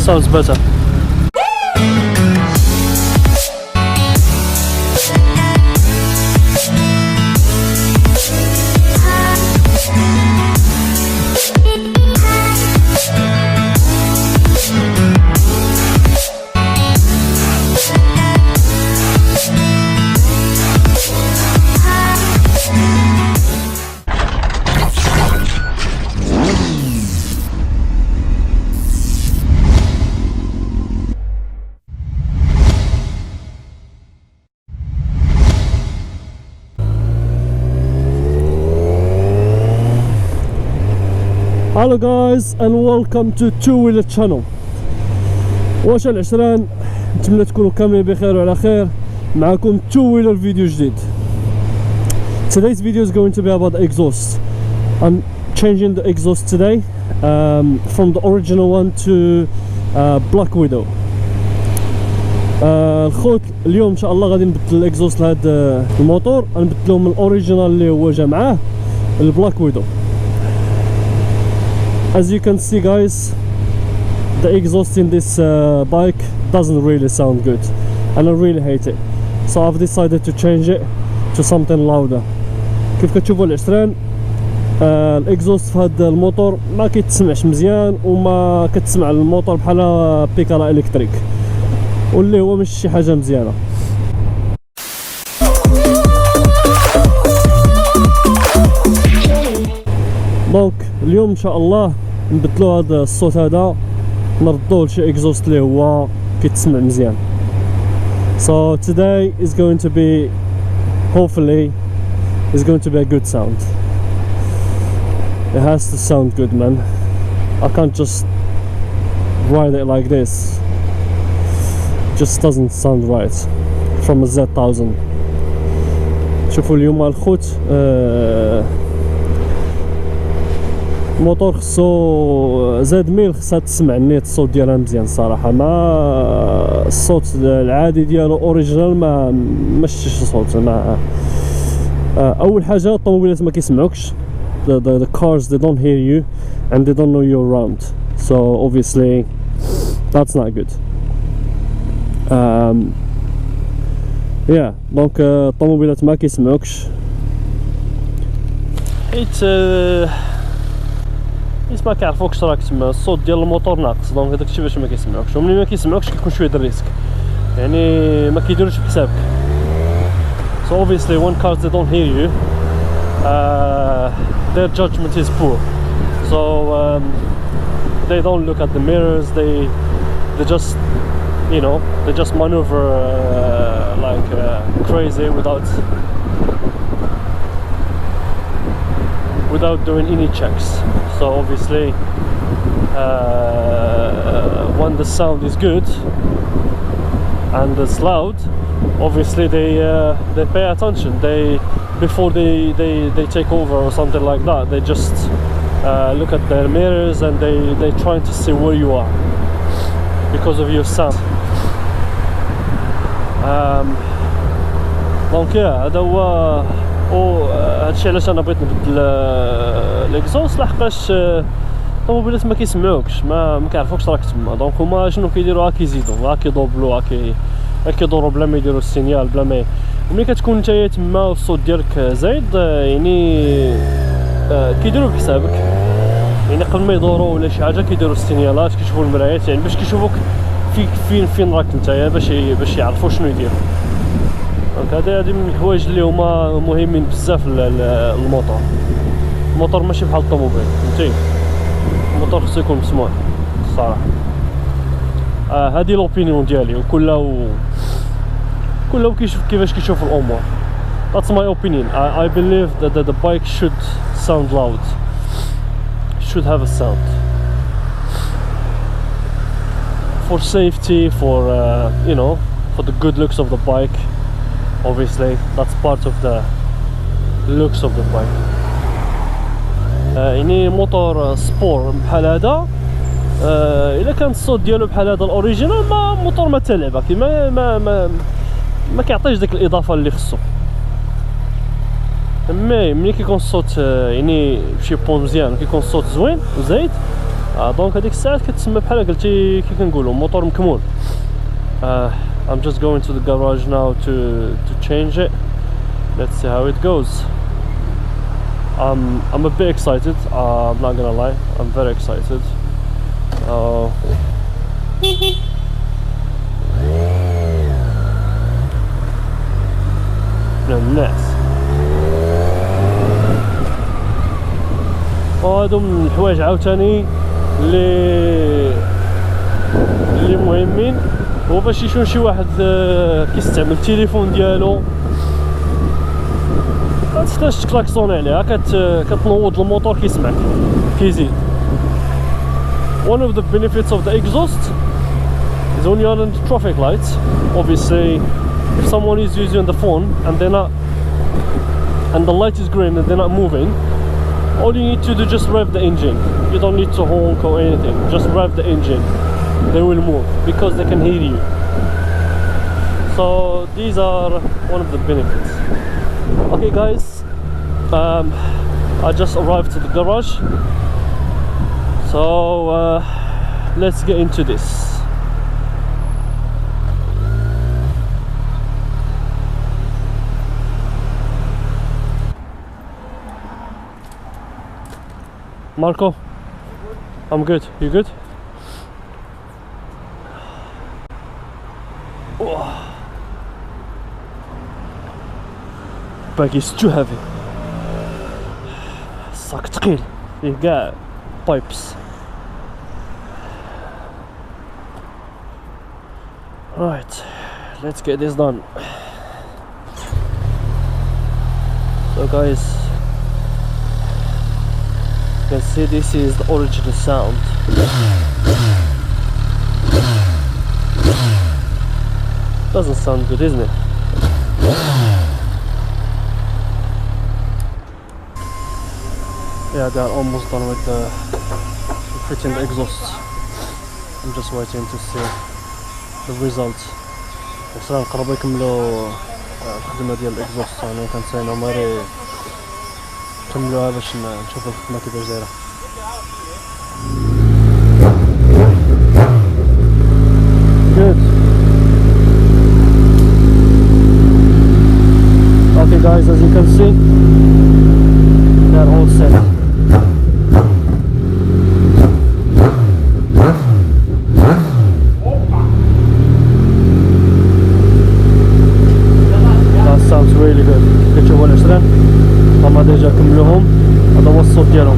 sounds better. Hello guys and welcome to Two Wheeler Channel. واش العشران، نتمنى تكونوا كاملين بخير وعلى خير. معكم Two Wheeler فيديو جديد. Today's video is going to be about the exhaust. I'm changing the exhaust today from the original one to Blackwidow. الخوت اليوم ان شاء الله غادي نبدل الاكزوست لهذا الموتور، غنبدلو من الاوريجينال اللي هو جا معاه البلاكويدو. As you can see guys, the exhaust in this bike doesn't really sound good and I really hate it, so I've decided to change it to something louder. كيف كتشوفوا العشران الاكزوست في هذا الموتور ما كيتسمعش مزيان وما كتسمع الموتور بحال بيكالا الكتريك، واللي هو مش شي حاجه مزيانه. دونك اليوم ان شاء الله نبدلو هذا الصوت هذا، نردوه لشي اكزوست اللي هو كيتسمع مزيان. So today is going to be, hopefully, is going to be a good sound. It has to sound good, man. I can't just ride it like this. It just doesn't sound right. From a Z1000. شوفوا اليوم الخوت الموتور خصو Z1000 خصها تسمع النيت الصوت ديالها مزيان الصراحه. ما الصوت العادي ديالو اوريجينال ماشي شي صوت. ما اول حاجه الطوموبيلات ما كيسمعوكش. The cars, they don't hear you and they don't know you're around, so obviously that's not good. دونك الطوموبيلات ما كيسمعوكش حيت ما كيعرفوكش راك تما الصوت ديال الموتور ناقص، دونك هذاك الشيء باش ما كيسمعوكش. وملي ما كيسمعوكش كيكون شويه د الريسك، يعني ما كيديروش بحسابك. So obviously when cars they don't hear you, their judgment is poor, so they don't look at the mirrors. They just, you know, they just maneuver like crazy without doing any checks. So obviously when the sound is good and it's loud, obviously they pay attention. Before they take over or something like that, they just look at their mirrors and they trying to see where you are because of your sound. دونك هذا هو هادشي علاش انا بغيت نبدل الاكزوست، لحقاش الطوموبيلات ما كيسمعوكش، ما كيعرفوكش راك تما. دونك هما شنو كيديروا؟ كيزيدوا، كيدوبلوا، كيدوروا بلا ما يديروا السينيال، بلا ما. وملي كتكون نتايا تما والصوت ديالك زايد، يعني كيديروا بحسابك، يعني قبل ما يدوروا ولا شي حاجه كيديروا السينيالات، كيشوفوا المرايات، يعني باش كيشوفوك فين راك نتايا، باش يعرفوا شنو يديروا. دونك هذه من الحوايج اللي هما مهمين بزاف الموتور ماشي بحال الطوموبيل، فهمتي؟ الموتور خصو يكون مسموع الصراحه. هذه لوبينيون ديالي، وكل كيشوف كيفاش كيشوف الامور. That's my opinion. I believe that the bike should sound loud, should have a sound for safety, for you know, for the good looks of the bike. Obviously that's part of the looks of the bike. يعني موتور سبور بحال هذا، الا كان الصوت ديالو بحال هذا الاوريجينال، ما موتور ما تلعب، ما كيعطيش ديك الاضافه اللي خصو. ملي كيكون الصوت يعني بشي بون مزيان، كيكون الصوت زوين وزايد، دونك هذيك الساعات كتسمى بحال قلتي كي كنقولوا موطور مكمول. I'm just going to the garage now to change it. Let's see how it goes. I'm a bit excited, I'm not gonna lie, I'm very excited. الناس وهادو من الحوايج عاوتاني اللي مهمين، هو باش يشوف شي واحد كيستعمل التليفون ديالو متحتاجش تكلاكسوني عليها، كتنوض الموتور كيسمعك كيزيد. One of the benefits of the exhaust is when you're on the traffic lights, obviously if someone is using the phone and the light is green and they're not moving, all you need to do just rev the engine. You don't need to honk or anything, just rev the engine. They will move because they can hear you. So these are one of the benefits. Okay guys, I just arrived to the garage, so let's get into this. Marco, I'm good. You good? Bag is too heavy. الصاك تقيل فيه كاع pipes. Right, let's get this done. So guys, you can see this is the original sound. Doesn't sound good, isn't it? Yeah, they're almost done with fitting the exhaust. I'm just waiting to see the results. بس نقربوا يكملوا الخدمة ديال الاكزوست، يعني كنتسناو غير نكملوها باش نشوفوا الخدمة كيفاش دايرة. Good. Okay guys, as you can see, they're all set. That sounds really good. كتشوفوا العشرين هما ديجا كملوهم، هذا هو الصوت ديالهم.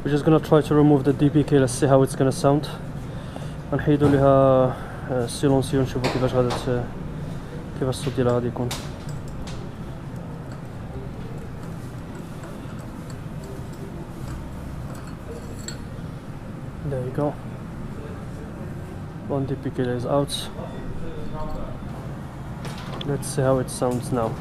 We're just gonna try to remove the DPK. Let's see how it's gonna sound. غنحيدو ليها السيلونسيو نشوفو كيفاش كيفاش الصوت ديالها غادي يكون. There you go. One DPK is out. Let's see how it sounds now.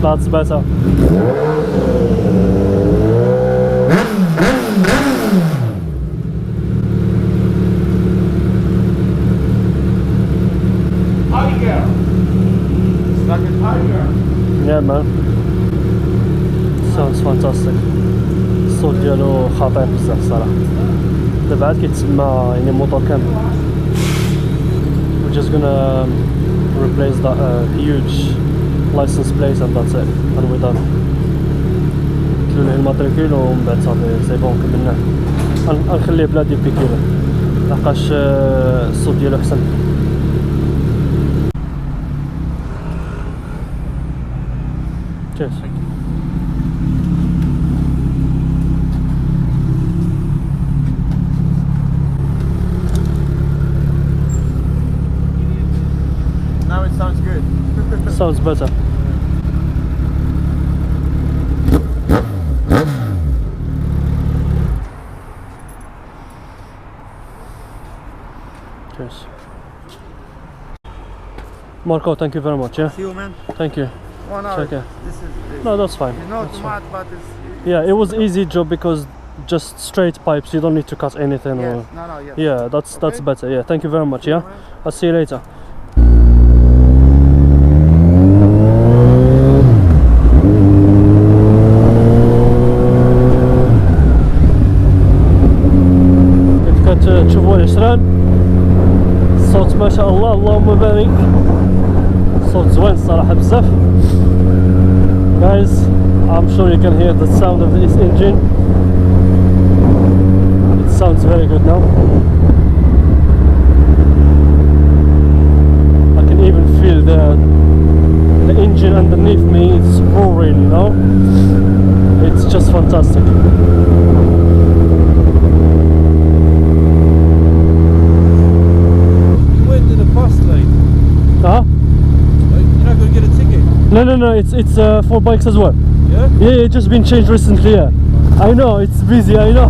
That's better. Tiger. It's like a tiger. Yeah man. Sounds fantastic. الصوت ديالو خطير بزاف الصراحة. دابا عاد كيتسمى يعني موطور كامل. We're just gonna replace that huge license plate and that's it, and we're done. نسجلو ليه الماتريكول ومن بعد صافي سي بون كملناه. غنخليه بلا دي بيكيلو لحقاش الصوت ديالو احسن. Cheers. Now it sounds good. Sounds better. Cheers. Marco, thank you very much. Yeah. See you, man. Thank you. 1 hour. Okay. This is. No, that's fine. You know That's too fine. much, but it's. Yeah, it was easy job because just straight pipes. You don't need to cut anything. Yes. Or No. Yes. yeah, that's Okay. better. Yeah, thank you very much. See you, Yeah, man. I'll see you later. كيف كتشوفوا العشران الصوت ما شاء الله اللهم بارك. الصوت زوين الصراحة بزاف. Guys, I'm sure you can hear the sound of this engine. It sounds very good now. I can even feel the engine underneath me. It's roaring, you know. It's just fantastic. You went in a fast lane. Huh? You're not going to get a ticket. No. It's for bikes as well. Yeah? Yeah, it's just been changed recently. Yeah, I know it's busy. I know.